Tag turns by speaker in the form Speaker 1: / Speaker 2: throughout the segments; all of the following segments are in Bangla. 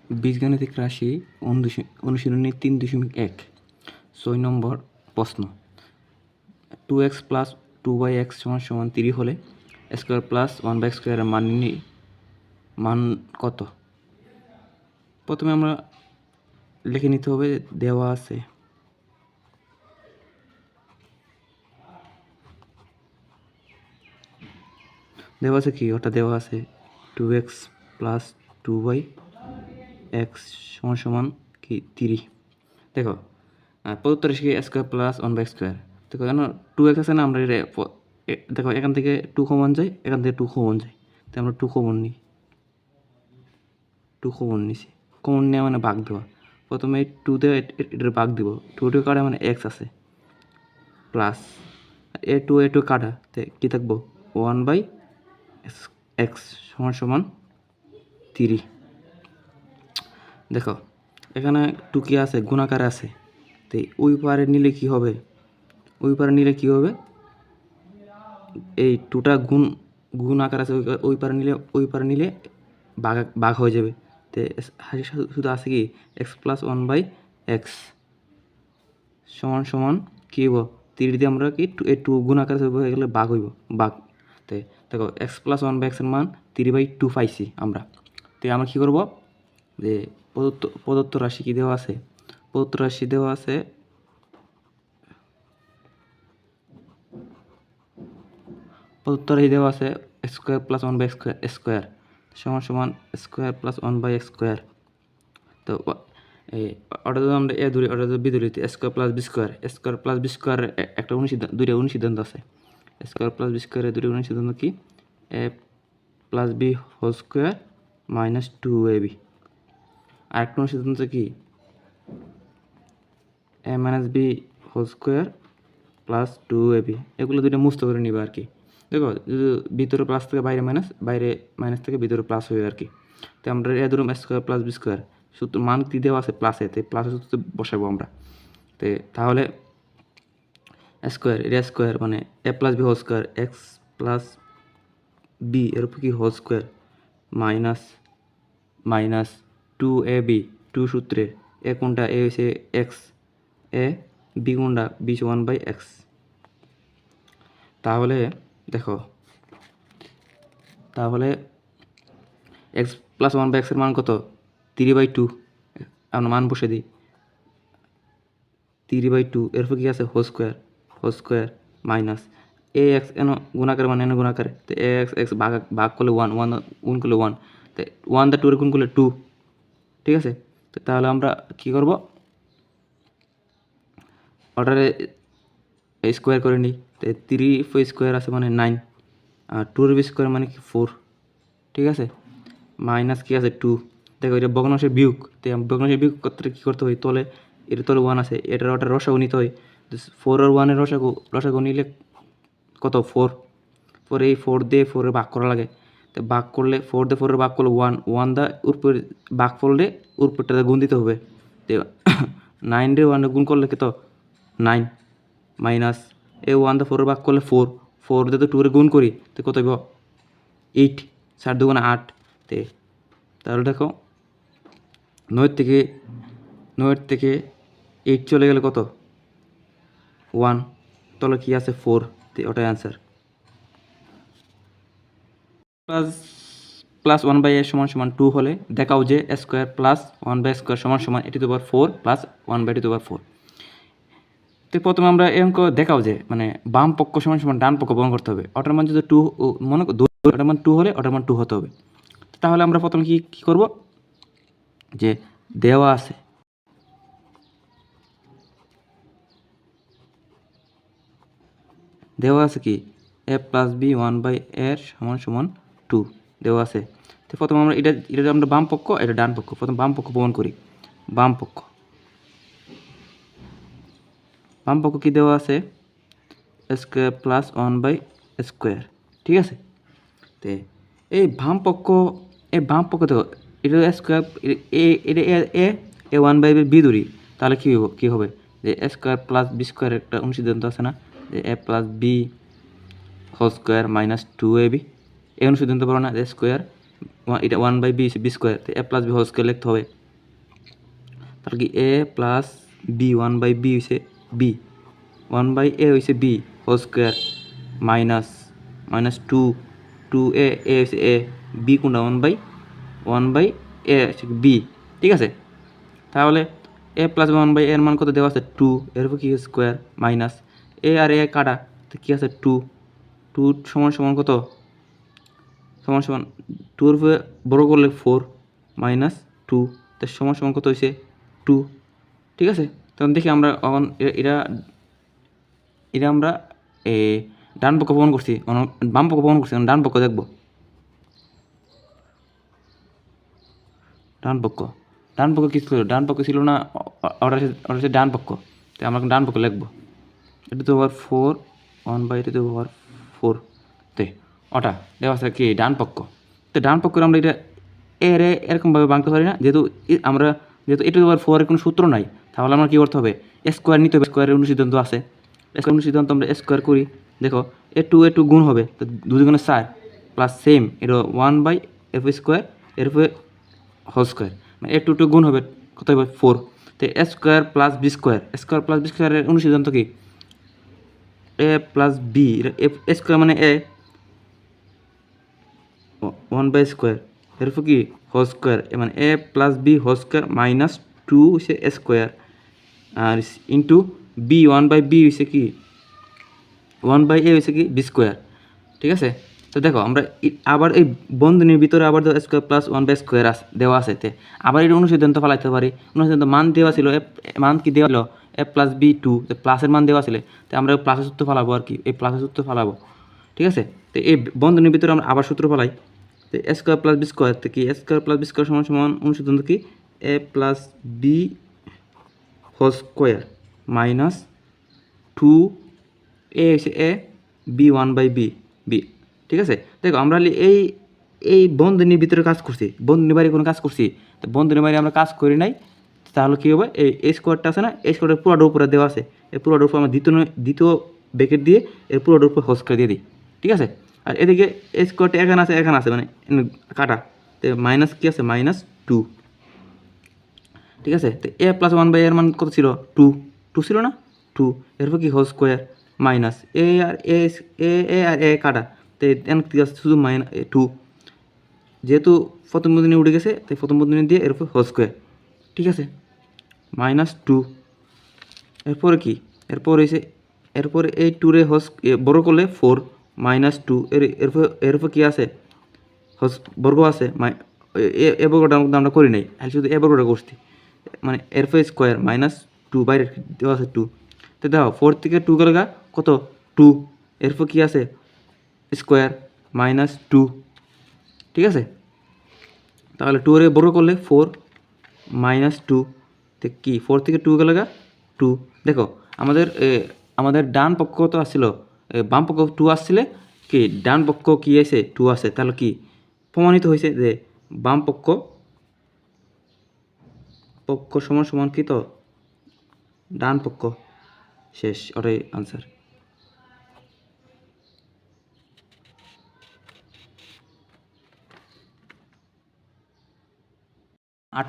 Speaker 1: বীজগাণিতিক রাশি অনুশীলনী 3.1 6 নম্বর প্রশ্ন 2x প্লাস 2x সমান 3 হলে স্কোয়ার প্লাস 1/x স্কোয়ারের মান কত? প্রথমে আমরা লিখে নিতে হবে দেওয়া আছে কি ওটা দেওয়া আছে 2x প্লাস 2x সমান কি 3। দেখো প্রদত্ত রাশি স্কোয়ার প্লাস 1/x স্কোয়ার। দেখো কেন 2x আছে না, আমরা দেখো এখান থেকে 2 কমন যায়, এখান থেকে 2 কমন যায়, তো আমরা 2 কমন নিই, 2 কমন নিছি। কমন নেওয়া মানে ভাগ দেওয়া। প্রথমে 2 দিয়ে এটার ভাগ দিব, 2 কাটা মানে x আছে প্লাস a2 কাটা কি থাকবো 1/x সমান 3। দেখো এখানে 2 কি আছে, গুণাকার আছে, তো ওই পারে নিলে কি হবে, এই 2টা গুণ আকার আছে, ওই পারে নিলে ভাগ হয়ে যাবে। তো শুধু আছে কি x প্লাস 1/x সমান কি হইব 3 দিয়ে আমরা কি 2 গুণ আকার হয়ে গেলে ভাগ হইব ভাগ। তো দেখো x প্লাস 1/x এর মান 3/2 পাইছি আমরা। তো আমরা কী করব, যে প্রদত্ত রাশি কি দেওয়া আছে, প্রদত্ত রাশি দেওয়া আছে স্কোয়ার প্লাস 1/x স্কোয়ার সমান স্কোয়ার প্লাস 1/x স্কোয়ার। তো ওটা যদি আমরা ওটা যদি বি ধরি স্কোয়ার প্লাস বি স্কোয়ার একটা দুইটা অনুসিদ্ধান্ত আছে। স্কোয়ার প্লাস বি স্কোয়ারের দুইটা অনুসিদ্ধান্ত কি, a plus B whole square minus 2ab। আরেকটা অনুসিদ্ধান্ত কি a minus B whole square plus 2ab। এগুলো দুইটা মুক্ত করে নিবে আর কি। দেখো যদি ভিতরে প্লাস থেকে বাইরে মাইনাস থেকে ভিতরে প্লাস হয়ে আর কি। তো আমরা এ ধরুন স্কোয়ার প্লাস বি স্কোয়ার সূত্র মান কি দেওয়া আছে প্লাসে, তো প্লাসের সূত্র বসাবো আমরা। তো তাহলে স্কোয়ার মানে a plus B whole square x plus b এর উপর কি হোল স্কোয়ার মাইনাস 2ab 2 সূত্রে এ কোনটা, এ হয়েছে এক্স, এ বি কোনটা বি 1/x। তাহলে দেখো x প্লাস 1/x এর মান কত 3/2। আমরা মান বসে দিই 3/2 এরপর কি আছে হোল স্কোয়ার মাইনাস এ এক্স এন গুণাকার মানে এন গুণাকার, তো এ এক্স ভাগ করলে 1 গুণ করলে 1, তো 1 দা 2 গুণ করলে 2। ঠিক আছে, তো তাহলে আমরা কি করব, অর্ডারে স্কোয়ার করে নিই। তো 3 স্কোয়ার আছে মানে 9, আর 2 স্কোয়ার মানে কি 4। ঠিক আছে, মাইনাস কি আছে 2। দেখো এটা ভগ্নাংশের বিয়োগ, তো ভগ্নাংশের বিয়োগ করতে কী করতে হয়, এর তলে 1 আছে, ওটার রসাগু নিতে হয়। 4 আর 1 এর রসাগু নিলে কত 4, এই 4 দিয়ে 4 এর ভাগ করা লাগে। তো ভাগ করলে 4 দিয়ে 4 এর ভাগ করলে 1 দা উপর ভাগ করলে উপরটা গুণ দিতে হবে। তো 9 রে 1 গুণ করলে কত 9 মাইনাস এই 1 দা 4 এর ভাগ করলে 4 দিয়ে তো 2 এর গুণ করি, তো কত হইব 8, 4 2 8। তাহলে দেখো 9 থেকে 8 চলে গেলে কত 1, তাহলে কি আছে 4, ওটাই অ্যান্সার। প্লাস 1/a সমান 2 হলে দেখাও যে স্কোয়ার প্লাস 1/x স্কোয়ার সমান এটি তো 4 প্লাস 1/2/4। তো প্রথমে আমরা এই অঙ্ক দেখাও যে মানে বাম পক্ষ সমান ডান পক্ষ প্রমাণ করতে হবে। ওটার মান যদি 2 মনে ওটার মান 2 হলে ওটার মান 2 হতে হবে। তাহলে আমরা প্রথমে কি করব, যে দেওয়া আছে কি a প্লাস বি 1/a সমান 2 দেওয়া আছে। তো প্রথমে আমরা এটা আমরা বাম পক্ষ, এটা ডান পক্ষ, প্রথম বাম পক্ষ প্রমাণ করি। বাম পক্ষ কি দেওয়া আছে স্কোয়ার প্লাস 1/x স্কোয়ার। ঠিক আছে, তো এই বাম পক্ষ দেখো এটা স্কোয়ার এটা এ 1/b ধরি, তাহলে কি হবে যে স্কোয়ার প্লাস বি স্কোয়ার একটা অনুসিদ্ধান্ত আছে না, যে a plus B whole square minus 2ab। এই অনুসিদ্ধান্ত পড়ো না, যে স্কোয়ার এটা 1/b বি স্কোয়ার, তো এ প্লাস বি হোল স্কোয়ার লিখতে হবে। তাহলে কি এ প্লাস বি 1/b হয়েছে বি 1/a হয়েছে B whole square minus minus 2a হয়েছে এ বি কোনটা 1/a হচ্ছে বি। ঠিক আছে, তাহলে এ প্লাস 1/a এর মান কত দেওয়া আছে 2, এর উপর কি স্কোয়ার মাইনাস এ আর এ কাটা, তো কী আছে 2 সমান সমান কত সমান সমান 2 এর উপরে বড় করলে 4 মাইনাস 2, তো সমান সমান কত হয়েছে 2। ঠিক আছে, তখন দেখি আমরা এখন এটা আমরা ডান পক্ষ প্রমাণ করছি, বাম পক্ষ প্রমাণ করছি, ডান পক্ষ দেখব। ডান পক্ষ কী ছিল, ডান পক্ষ ছিল না ওটা হচ্ছে ডান পক্ষ, তো আমরা ডান পক্ষ লিখবো। এটা তো ওভার 4 1/2 টু পাওয়ার 4, তো ওটা দেওয়া আছে কি ডান পক্ষ। তো ডান পক্ষে আমরা এটা এরকমভাবে ভাঙতে পারি না, যেহেতু এটা ওভার 4 এর কোনো সূত্র নাই, তাহলে আমরা কী করতে হবে স্কোয়ার নিতে হবে। স্কোয়ারের অনুসিদ্ধান্ত আছে, স্কোয়ার অনুসিদ্ধান্ত আমরা স্কোয়ার করি। দেখো এ টু গুণ হবে, তো 2 দুগুণে 4 প্লাস সেম এটা 1/f স্কোয়ার এর উপরে হোল স্কোয়ার, মানে এ টু গুণ হবে কত হবে 4, তো এ স্কোয়ার প্লাস বি স্কোয়ারের অনুসিদ্ধান্ত কি a plus b, a square মানে এ 1/স্কোয়ার এর উপর কি হোল স্কোয়ার, মানে a plus B whole square minus 2 হচ্ছে এ স্কোয়ার আর ইন্টু বি 1/বি হয়েছে কি 1/a হয়েছে কি বি স্কোয়ার। ঠিক আছে, তো দেখো আমরা আবার এই বন্ধনীর ভিতরে আবার স্কোয়ার প্লাস 1/স্কোয়ার দেওয়া আছে, আবার এটা অনুসিদ্ধান্ত ফেলাইতে পারি। অনুসিদ্ধান্ত মান দেওয়া ছিল মান কি দেওয়া হলো এ প্লাস বি 2, তো প্লাসের মান দেওয়া ছিল, তো আমরা প্লাসের সূত্র ফেলাবো আর কি, এই প্লাসের সূত্র ফেলাবো। ঠিক আছে, তো এই বন্ধনীর ভিতরে আমরা আবার সূত্র ফেলাই, তো a square plus B square, তো কি a square plus B square সমান সমান অনুসিদ্ধান্ত কি a plus B whole square minus 2a হচ্ছে এ বি 1/বি। ঠিক আছে, দেখো আমরা এই বন্ধনীর ভিতরে কাজ করছি, বন্ধনীর বাইরে কোনো কাজ করছি, তো বন্ধনীর বাইরে আমরা কাজ করি নাই, তাহলে কী হবে এই স্কোয়ারটা আছে না, এই স্কোয়ারটা পুরোটার উপরে দেওয়া আছে, এই পুরোটার উপর আমরা দ্বিতীয় ব্র্যাকেট দিয়ে এর পুরোটার উপর হোল স্কোয়ার দিয়ে দিই। ঠিক আছে, আর এদিকে এই স্কোয়ারটা এখানে আছে মানে কাটা, তো মাইনাস কি আছে -2। ঠিক আছে, তো এ প্লাস 1/a এর মান কত ছিল 2 ছিল না 2, এরপর কি হোল স্কোয়ার মাইনাস এ আর এ কাটা, তো এন কি আছে শুধু -2, যেহেতু প্রথম বন্ধনী উঠে গেছে তাই প্রথম বন্ধনী দিয়ে এর উপর হোল স্কোয়ার। ঠিক আছে, -2, এরপরে কি এরপরে এই 2 রে বড় করলে 4 -2 এর উপর কি আছে বর্গ আছে, এ বর্গটা আমরা করি নাই, শুধু এ বর্গটা করছি, মানে এরপর স্কোয়ার -2 বাইরে দেওয়া আছে 2, তো দেখো 4 থেকে 2 গেলে কত 2, এরপর কি আছে স্কোয়ার -2। ঠিক আছে, তাহলে 2 এর বড় করলে 4 -2, তো কি 4 থেকে 2 গেলে 2। দেখো আমাদের ডান পক্ষ তো আসছিল, বাম পক্ষ 2 আসছিলে, কি ডান পক্ষ কি আছে 2 আছে, তাহলে কি প্রমাণিত হয়েছে যে বাম পক্ষ সমান সমান কি তো ডান পক্ষ, শেষ, ওটাই আনসার। 8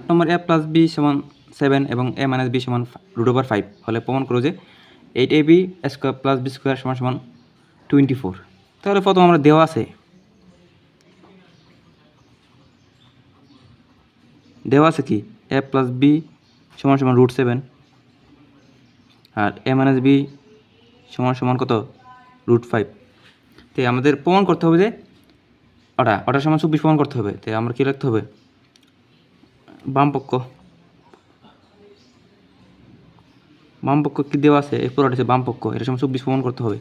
Speaker 1: নম্বর এ প্লাস বি সমান 7 এবং এ মাইনাস বি সমান √5 হলে প্রমাণ করো যে 8ab square plus B square সমান সমান 24। তাহলে প্রথম আমরা দেওয়া আছে কি এ প্লাস বি সমান সমান √7 আর এ মাইনাস বি সমান সমান কত √5, তো আমাদের প্রমাণ করতে হবে যে ওটা সমান 24 প্রমাণ করতে হবে। তো আমরা কী লিখতে হবে বাম পক্ষ কী দেওয়া আছে এই পুরোটা আছে বাম পক্ষ, এটা সমান 24 প্রমাণ করতে হবে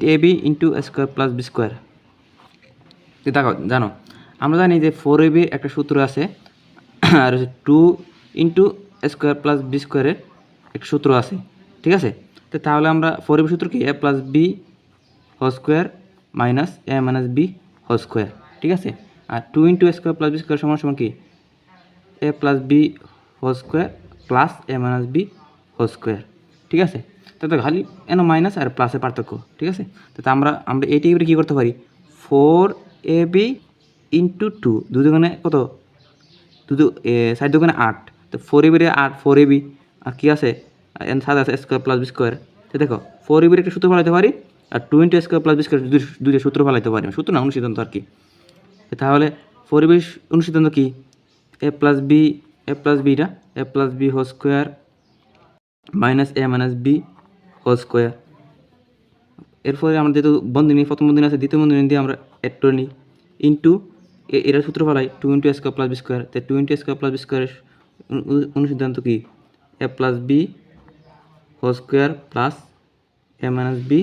Speaker 1: 8ab into square plus B square. দেখো জানো আমরা জানি যে 4ab একটা সূত্র আছে আর 2 ইন্টু স্কোয়ার প্লাস বি স্কোয়ারের একটা সূত্র আছে। ঠিক আছে, তো তাহলে আমরা 4ab সূত্র কি a plus B whole square minus a minus B whole square. ঠিক আছে, আর 2 into square plus B square সমান সমান কি a plus B whole square plus a minus B whole square. ঠিক আছে, তো খালি এন মাইনাস আর প্লাসের পার্থক্য। ঠিক আছে, তো আমরা এইটি এবারে কী করতে পারি 4ab ইন্টু 2 দুজনে কত দুটো সাইড দোকানে 8 তো 4ab 8 4ab আর কি আছে এন সাথে আছে স্কোয়ার প্লাস বি স্কোয়ার। তো দেখো 4ab একটা সূত্র ফেলাইতে পারি আর 2 স্কোয়ার প্লাস বি স্কোয়ার দুইটা সূত্র ফেলাইতে পারি, সূত্র না অনুসিদ্ধান্ত আর কি। তাহলে 4ab অনুসিদ্ধান্ত কি a plus beta a plus B whole square minus a minus B whole square. এরপরে আমরা যেহেতু বন্ধনী প্রথম বন্ধনী আছে দ্বিতীয় বন্ধনী দিয়ে আমরা অ্যাড করে নিই ইন্টু এরা সূত্র ফেলাই 2 স্কোয়ার প্লাস বি স্কোয়ার। তাই 2 স্কোয়ার প্লাস বি স্কোয়ারের অনুসিদ্ধান্ত কি a plus B whole square plus a minus B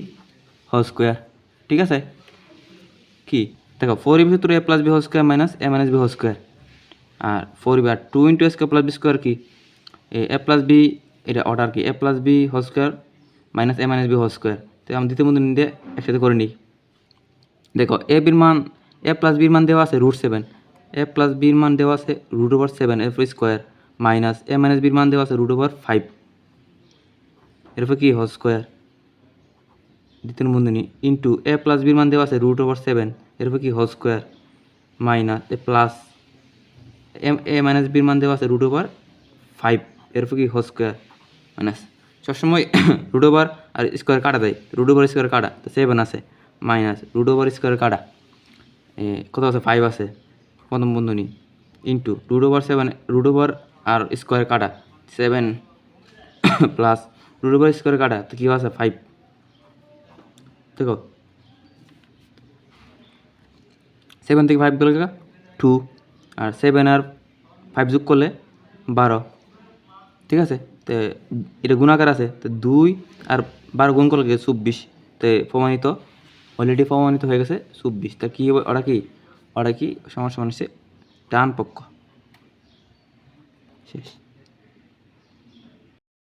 Speaker 1: whole square. ঠিক আছে কি দেখো 4ab সূত্র a plus B whole square minus a minus B whole square আর 4ab আর 2 স্কোয়ার প্লাস বি স্কোয়ার কি এ প্লাস বি এটা অর্ডার কি a plus B whole square minus a minus B whole square. তো আমি দ্বিতীয় বন্ধনী দিয়ে একসাথে করে নিই। দেখো এ বির মান এ প্লাস বির মান দেওয়া আছে √7 এ প্লাস বির মান দেওয়া আছে √7 এর স্কোয়ার মাইনাস এ মাইনাস বির মান দেওয়া আছে √5 এরপর কি হোল স্কোয়ার দ্বিতীয় বন্ধনী ইন্টু এ প্লাস বির মান দেওয়া আছে √7 এরপর কি whole square minus A plus a minus বির মান দেওয়া আছে √5 এরপর কি হোল স্কোয়ার মাইনাস সবসময় √, আর স্কোয়ার কাটা দেয় √, স্কোয়ার কাটা তো 7 আছে মাইনাস √, স্কোয়ার কাটা কত আছে 5 আছে প্রথম বন্ধনী ইন্টু √7 √, আর স্কোয়ার কাটা 7 প্লাস √, স্কোয়ার কাটা তো কী আছে 5। দেখো 7 থেকে 5 গেলে 2 আর 7 আর 5 যোগ করলে 12। ঠিক আছে তো এটা গুণাকার আছে তো 2 আর 12 গুণ করলে 24। তো প্রমাণিত অলরেডি প্রমাণিত হয়ে গেছে 24। তা কী ওরা কি সমস্যা হচ্ছে ডান পক্ষ শেষ।